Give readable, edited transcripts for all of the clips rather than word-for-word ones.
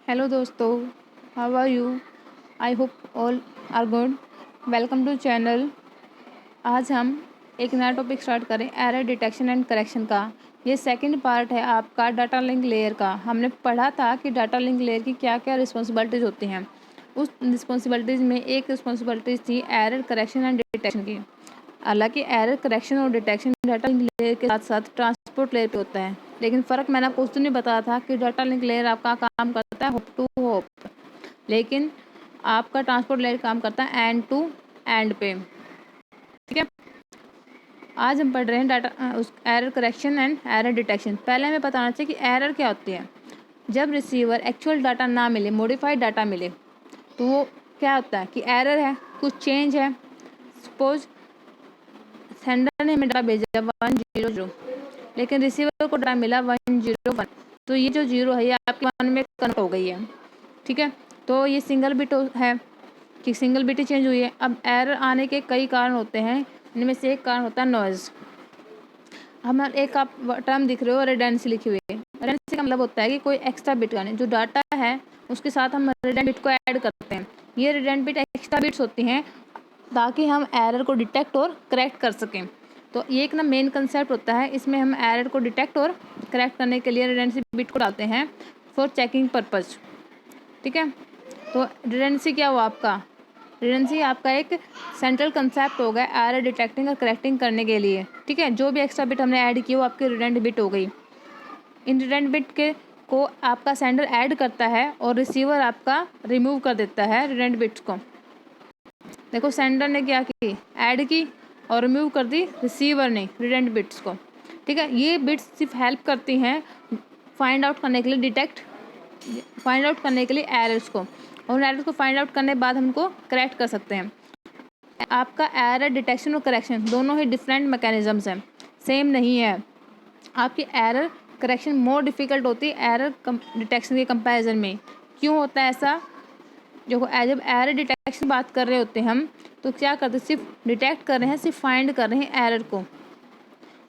Hello दोस्तों, how are you? I hope all are good. Welcome to channel. आज हम एक नया टॉपिक स्टार्ट करें, एरर डिटेक्शन एंड करेक्शन का। ये सेकंड पार्ट है आपका डाटा लिंक लेयर का। हमने पढ़ा था कि डाटा लिंक लेयर की क्या क्या रिस्पॉन्सिबिलिटीज़ होती हैं। उस रिस्पॉन्सिबिलिटीज़ में एक रिस्पॉन्सिबिलिटीज़ थी एरर करेक्शन एंड डिटेक्शन की। हालांकि एरर करेक्शन और डिटेक्शन डाटा लिंक लेयर के साथ साथ ट्रांसपोर्ट लेयर पे होता है, लेकिन फ़र्क मैंने आपको उस दिन ही बताया था कि डाटा लिंक लेयर आपका काम करता है होप टू होप, लेकिन आपका ट्रांसपोर्ट लेयर काम करता है एंड टू एंड पे। ठीक है, आज हम पढ़ रहे हैं डाटा उस error correction and error detection. पहले हमें बताना चाहिए कि एरर क्या होती है। जब रिसीवर एक्चुअल डाटा ना मिले, मॉडिफाइड डाटा मिले, तो वो क्या होता है कि एरर है, कुछ चेंज है। सपोज सेंडर ने हमें डाटा भेजा 100, लेकिन रिसीवर को डाटा मिला 101, तो ये जो 0 है ये आपके 1 में कन्वर्ट हो गई है। ठीक है, तो ये सिंगल बिट है कि सिंगल बिट ही चेंज हुई है। अब एरर आने के कई कारण होते हैं, इनमें से एक कारण होता है नॉइज़। हम एक आप टर्म दिख रहे हो रिडंडेंसी लिखी हुई है। रिडंडेंसी का मतलब होता है कि कोई एक्स्ट्रा बिट का नहीं, जो डाटा है उसके साथ हम रिडंडेंट बिट को ऐड करते हैं। ये रिडंडेंट बिट एक्स्ट्रा बिट्स होती हैं ताकि हम एरर को डिटेक्ट और करेक्ट कर सकें। तो ये एक ना मेन कंसेप्ट होता है, इसमें हम एरर को डिटेक्ट और करेक्ट करने के लिए रिडंडेंसी बिट को डालते हैं फॉर चेकिंग पर्पज़। ठीक है, तो रिडंडेंसी क्या हुआ आपका? रिडंडेंसी आपका एक सेंट्रल कंसेप्ट हो गया एरर डिटेक्टिंग और करेक्टिंग करने के लिए। ठीक है, जो भी एक्स्ट्रा बिट हमने ऐड की वो आपकी रिडंडेंट बिट हो गई। इन रिडंडेंट बिट के को आपका सेंडर ऐड करता है और रिसीवर आपका रिमूव कर देता है रिडंडेंट बिट्स को। देखो, सेंडर ने क्या की, ऐड की और रिमूव कर दी रिसीवर ने रिडंडेंट बिट्स को। ठीक है, ये बिट्स सिर्फ हेल्प करती हैं फाइंड आउट करने के लिए, फाइंड आउट करने के लिए एरर्स को, और एरर्स को फाइंड आउट करने के बाद हमको करेक्ट कर सकते हैं। आपका एरर डिटेक्शन और करेक्शन दोनों ही डिफरेंट मैकेनिज्म्स हैं, सेम नहीं है। आपकी एरर करेक्शन मोर डिफ़िकल्ट होती है एरर डिटेक्शन के कंपैरिजन में। क्यों होता है ऐसा? जब एरर डिटेक्शन बात कर रहे होते हैं हम, तो क्या करते हैं, सिर्फ डिटेक्ट कर रहे हैं, सिर्फ फाइंड कर रहे हैं एरर को।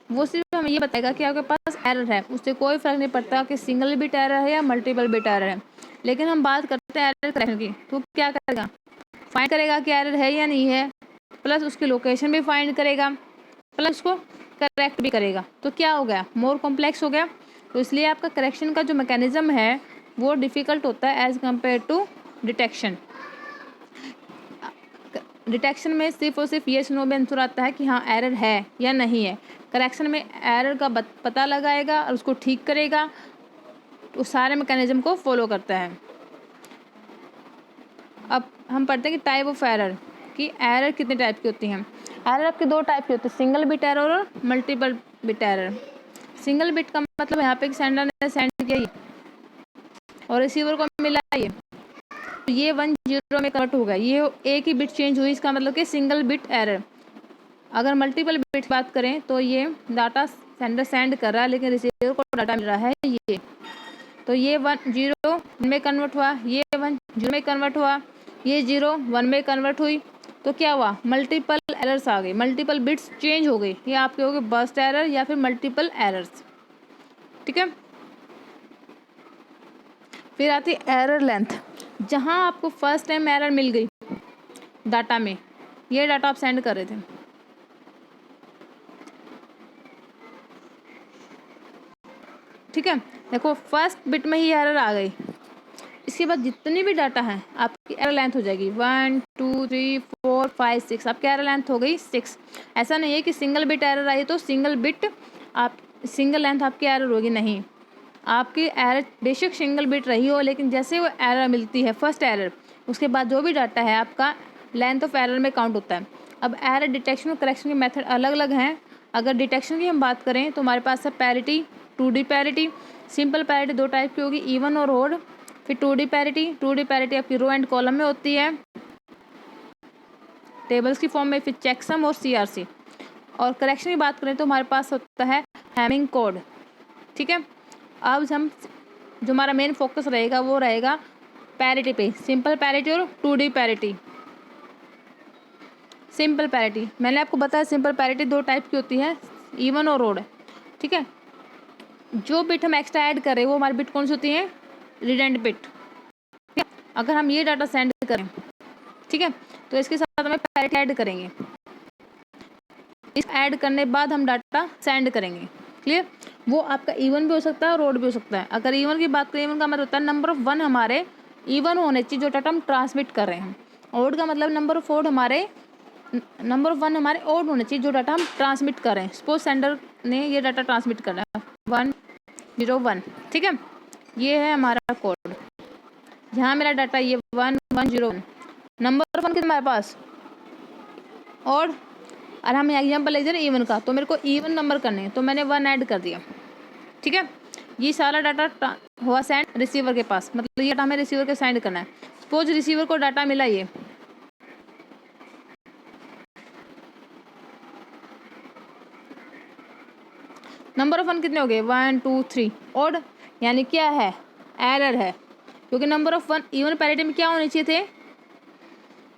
वो सिर्फ हमें ये बताएगा कि आपके पास एरर है, उससे कोई फ़र्क नहीं पड़ता कि सिंगल बिट एरर है या मल्टीपल बिट एरर है। लेकिन हम बात करते हैं एरर करेक्शन की, तो क्या करेगा, फाइंड करेगा कि एरर है या नहीं है, प्लस उसकी लोकेशन भी फाइंड करेगा, प्लस उसको करेक्ट भी करेगा। तो क्या हो गया, मोर कॉम्प्लेक्स हो गया। तो इसलिए आपका करेक्शन का जो मैकेनिज्म है वो डिफ़िकल्ट होता है as compare to detection. Detection में सिर्फ और सिर्फ ये नो में आंसर आता है कि हाँ एरर है या नहीं है। करेक्शन में एरर का पता लगाएगा और उसको ठीक करेगा, तो सारे मैकेनिज्म को फॉलो करता है। अब हम पढ़ते हैं कि टाइप ऑफ एरर, कि एरर कितने टाइप की होती हैं। एरर आपके दो टाइप की होती है, सिंगल बिट एरर और multiple bit error. Single bit का मतलब यहाँ पे सेंडर ने सेंड किया और रिसीवर को मिला ये 10 में कन्वर्ट होगा, ये एक ही बिट चेंज हुई, इसका मतलब कि सिंगल बिट एरर। अगर मल्टीपल बिट बात करें तो ये डाटा सेंडर सेंड कर रहा है लेकिन रिसीवर को डाटा मिल रहा है ये, तो ये 10 में कन्वर्ट हुआ, ये 10 में कन्वर्ट हुआ, ये 0 1 में कन्वर्ट हुई। तो क्या हुआ, मल्टीपल एरर्स आ गई, मल्टीपल बिट्स चेंज हो गई। ये आपके हो गए बर्स्ट एरर या फिर मल्टीपल एरर्स। ठीक है, फिर आती है एरर लेंथ। जहाँ आपको फर्स्ट टाइम एरर मिल गई डाटा में, ये डाटा आप सेंड कर रहे थे, ठीक है, देखो फर्स्ट बिट में ही एरर आ गई, इसके बाद जितनी भी डाटा है आपकी एरर लेंथ हो जाएगी 1 2 3 4 5 6, आपकी एरर लेंथ हो गई 6। ऐसा नहीं है कि सिंगल बिट एरर आई तो सिंगल बिट आप सिंगल लेंथ आपकी एरर होगी, नहीं। आपकी एरर बेशक सिंगल बिट रही हो, लेकिन जैसे वो एरर मिलती है फर्स्ट एरर, उसके बाद जो भी डाटा है आपका लेंथ ऑफ एरर में काउंट होता है। अब एरर डिटेक्शन और करेक्शन के मेथड अलग अलग हैं। अगर डिटेक्शन की हम बात करें तो हमारे पास है parity, 2D parity. Simple parity दो टाइप की होगी, इवन और ओड। फिर 2D पैरिटी आपकी रो एंड कॉलम में होती है टेबल्स की फॉर्म में, फिर चेकसम और CRC। और करेक्शन की बात करें तो हमारे पास होता है हैमिंग कोड। ठीक है, अब हम जो हमारा मेन फोकस रहेगा वो रहेगा पैरिटी पे, सिंपल पैरिटी और 2D पैरिटी। सिंपल पैरिटी मैंने आपको बताया, सिंपल पैरिटी दो टाइप की होती है, इवन और ओड। ठीक है, जो बिट हम एक्स्ट्रा ऐड कर रहे हैं वो हमारी बिट कौन सी होती है, रिडंडेंट बिट। अगर हम ये डाटा सेंड करें, ठीक है, तो इसके साथ हमें पैरिटी ऐड करेंगे। इस ऐड करने के बाद हम डाटा सेंड करेंगे। क्लियर? वो आपका इवन भी हो सकता है और ओड भी हो सकता है। अगर इवन की बात करें, इवन का मतलब होता है नंबर ऑफ 1 हमारे इवन होने चाहिए जो डाटा हम ट्रांसमिट कर रहे हैं। ओड का मतलब नंबर ऑफ 1 हमारे ओड होने चाहिए जो डाटा हम ट्रांसमिट कर रहे हैं। सपोज सेंडर ने ये डाटा ट्रांसमिट करना है 101, ठीक है, ये है हमारा कोड। यहाँ मेरा डाटा ये 1101, नंबर ऑफ 1 कितना हमारे पास और हम एग्जाम्पल ले रहे इवन का, तो मेरे को इवन नंबर करने हैं, तो मैंने 1 ऐड कर दिया। ठीक है, ये सारा डाटा हुआ सेंड रिसीवर के पास, मतलब ये डाटा हमें रिसीवर के सेंड करना है। सपोज रिसीवर को डाटा मिला ये, नंबर ऑफ 1 कितने हो गए 1 2 3, ओड यानी क्या है, एरर है, क्योंकि नंबर ऑफ 1 इवन पैरिटी में क्या होने चाहिए थे,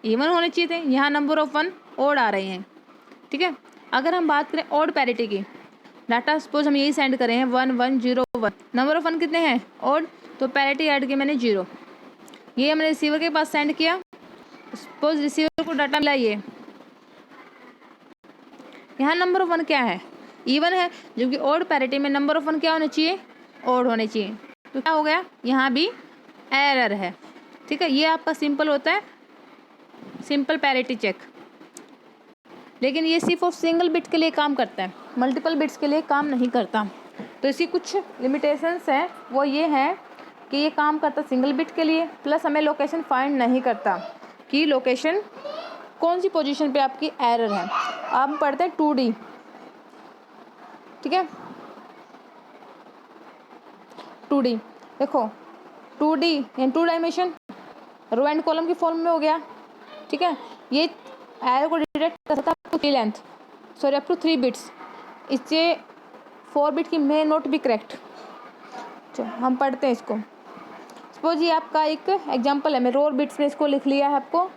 इवन होने चाहिए थे, यहाँ नंबर ऑफ 1 ओड आ रहे हैं। ठीक है, अगर हम बात करें ओड पैरिटी की, डाटा सपोज हम यही सेंड करें हैं 1101, नंबर ऑफ 1 कितने हैं ओड, तो पैरिटी ऐड की मैंने 0, ये हमने रिसीवर के पास सेंड किया। सपोज रिसीवर को डाटा मिला ये, यहाँ नंबर ऑफ 1 क्या है, इवन है, जबकि ओड पैरिटी में नंबर ऑफ 1 क्या होने चाहिए, ओड होने चाहिए, तो क्या हो गया, यहाँ भी एरर है। ठीक है, ये आपका सिंपल होता है, सिंपल पैरिटी चेक, लेकिन ये सिर्फ और सिंगल बिट के लिए काम करता है, मल्टीपल बिट्स के लिए काम नहीं करता। तो इसकी कुछ लिमिटेशंस हैं, वो ये है कि ये काम करता सिंगल बिट के लिए, प्लस हमें लोकेशन फाइंड नहीं करता कि लोकेशन कौन सी पोजीशन पे आपकी एरर है। आप पढ़ते हैं 2D, ठीक है, 2D देखो, 2D यानी 2 डायमेंशन, रो एंड कॉलम की फॉर्म में हो गया। ठीक है, ये एरर को डिटेक्ट कर सकता है अप टू 3 बिट्स, इससे 4 बिट की मे नोट भी करेक्ट। चलो हम पढ़ते हैं इसको। सपोज ये आपका एक एग्जांपल है, मैं रो बिट्स में इसको लिख लिया है, आपको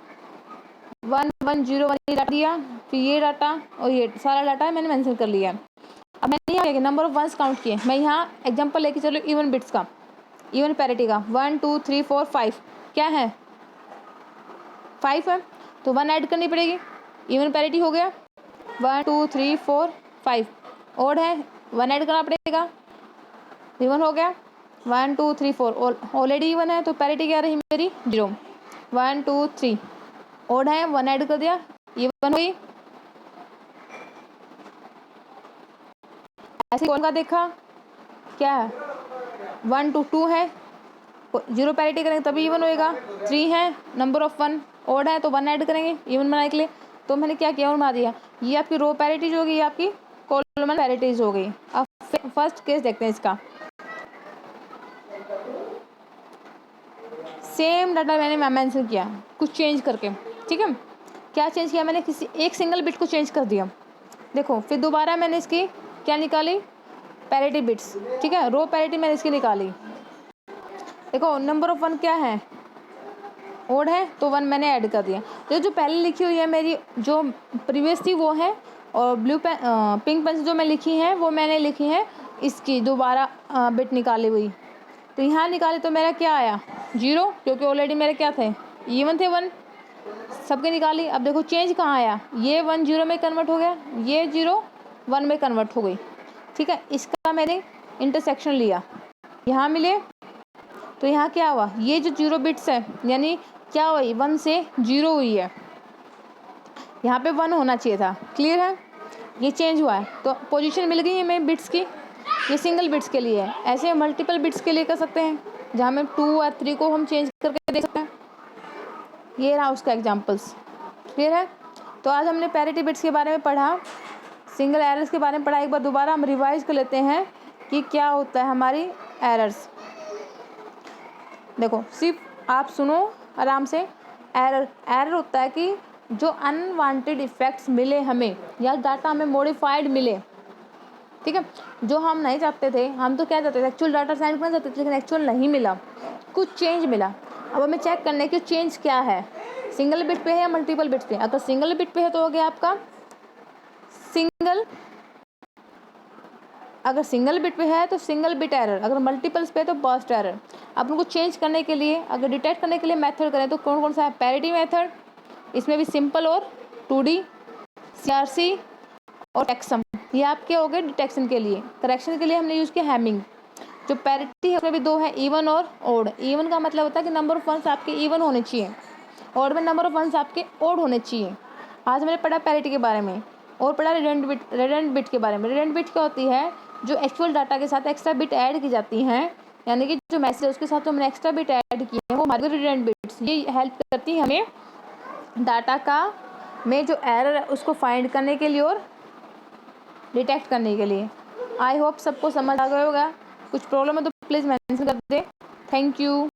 1101 डाटा दिया, फिर ये डाटा और ये सारा डाटा मैंने मेंशन कर लिया है। अब मैंने यहाँ नंबर ऑफ वंस काउंट किए, मैं यहाँ एग्जांपल लेके चलो इवन बिट्स का, इवन पैरिटी का 1 2 3 4 5, क्या है 5 है, तो 1 ऐड करनी पड़ेगी, इवन पैरिटी हो गया 1 2 3 4 5, ओड है 1 ऐड करना पड़ेगा, इवन हो गया 1 2 3 4, ऑलरेडी इवन है तो पैरिटी क्या रही मेरी 0, 1 2 3, ओड है 1 ऐड कर दिया, इवन हुई। ऐसे कौन का देखा, क्या है 1 2 2 है, 0 पैरिटी करेंगे तभी इवन होएगा, 3 है नंबर ऑफ 1, ओड है तो 1 ऐड करेंगे इवन बनाने के लिए, तो मैंने क्या किया और बना दिया। ये आपकी रो पैरिटीज हो गई, आपकी कॉलम पैरिटीज हो गई। अब फर्स्ट केस देखते हैं इसका, सेम डाटा मैंने मेंशन किया कुछ चेंज करके। ठीक है, क्या चेंज किया मैंने, किसी एक सिंगल बिट को चेंज कर दिया। देखो फिर दोबारा मैंने इसकी क्या निकाली, पैरिटी बिट्स। ठीक है, रो पैरिटी मैंने इसकी निकाली। देखो नंबर ऑफ 1 क्या है, ओड है तो 1 मैंने ऐड कर दिया। तो जो पहले लिखी हुई है मेरी, जो प्रीवियस थी वो है, और पिंक पेन से जो मैं लिखी है वो मैंने लिखी है इसकी दोबारा बिट निकाली हुई। तो यहाँ निकाले तो मेरा क्या आया 0, क्योंकि ऑलरेडी मेरे क्या थे इवन थे 1, सबके निकाली। अब देखो चेंज कहाँ आया, ये 1 0 में कन्वर्ट हो गया, ये 0 1 में कन्वर्ट हो गई। ठीक है, इसका मैंने इंटरसेक्शन लिया, यहाँ मिले तो यहाँ क्या हुआ, ये जो 0 बिट्स है यानी क्या हुई 1 से 0 हुई है, यहाँ पे 1 होना चाहिए था। क्लियर है, ये चेंज हुआ है तो पोजीशन मिल गई हमें बिट्स की। ये सिंगल बिट्स के लिए है, ऐसे मल्टीपल बिट्स के लिए कर सकते हैं, जहाँ में 2 और 3 को हम चेंज करके देख सकते हैं। ये रहा उसका एग्जाम्पल्स। क्लियर है, तो आज हमने पैरिटी बिट्स के बारे में पढ़ा, सिंगल एरर्स के बारे में पढ़ा। एक बार दोबारा हम रिवाइज कर लेते हैं कि क्या होता है हमारी एरर्स। देखो सिर्फ आप सुनो आराम से। एरर होता है कि जो अनवांटेड इफेक्ट्स मिले हमें, या डाटा हमें मॉडिफाइड मिले, ठीक है, जो हम नहीं चाहते थे, हम तो क्या चाहते थे एक्चुअल डाटा सेंड करना चाहते थे, लेकिन एक्चुअल नहीं मिला, कुछ चेंज मिला। अब हमें चेक करना है कि चेंज क्या है, सिंगल बिट पे है या मल्टीपल बिट पे। अगर सिंगल बिट पे है तो हो गया आपका सिंगल अगर सिंगल बिट पे है तो सिंगल बिट एरर, अगर मल्टीपल्स पे है तो बर्स्ट एरर। अब उनको चेंज करने के लिए, अगर डिटेक्ट करने के लिए मेथड करें तो कौन कौन सा है? पैरिटी मेथड, इसमें भी सिंपल और 2D, CRC और टेक्सम, ये आपके हो गए डिटेक्शन के लिए। करेक्शन के लिए हमने यूज़ किया हैमिंग। जो पैरिटी है उसमें भी दो है, इवन और ओड। इवन का मतलब होता है कि नंबर ऑफ वंस आपके इवन होने चाहिए, ओड में नंबर ऑफ वंस आपके ओड होने चाहिए। आज मैंने पढ़ा पैरिटी के बारे में और पढ़ा रिडंडेंट बिट के बारे में। रिडंडेंट बिट क्या होती है? जो एक्चुअल डाटा के साथ एक्स्ट्रा बिट ऐड की जाती हैं, यानी कि जो मैसेज है उसके साथ जो हमने एक्स्ट्रा बिट ऐड किए हैं वो हमारे रिडंडेंट बिट्स, ये हेल्प करती है हमें डाटा का में जो एरर है उसको फाइंड करने के लिए और डिटेक्ट करने के लिए। आई होप सबको समझ आ गया होगा। कुछ प्रॉब्लम है तो प्लीज़ मेंशन कर दे। Thank you.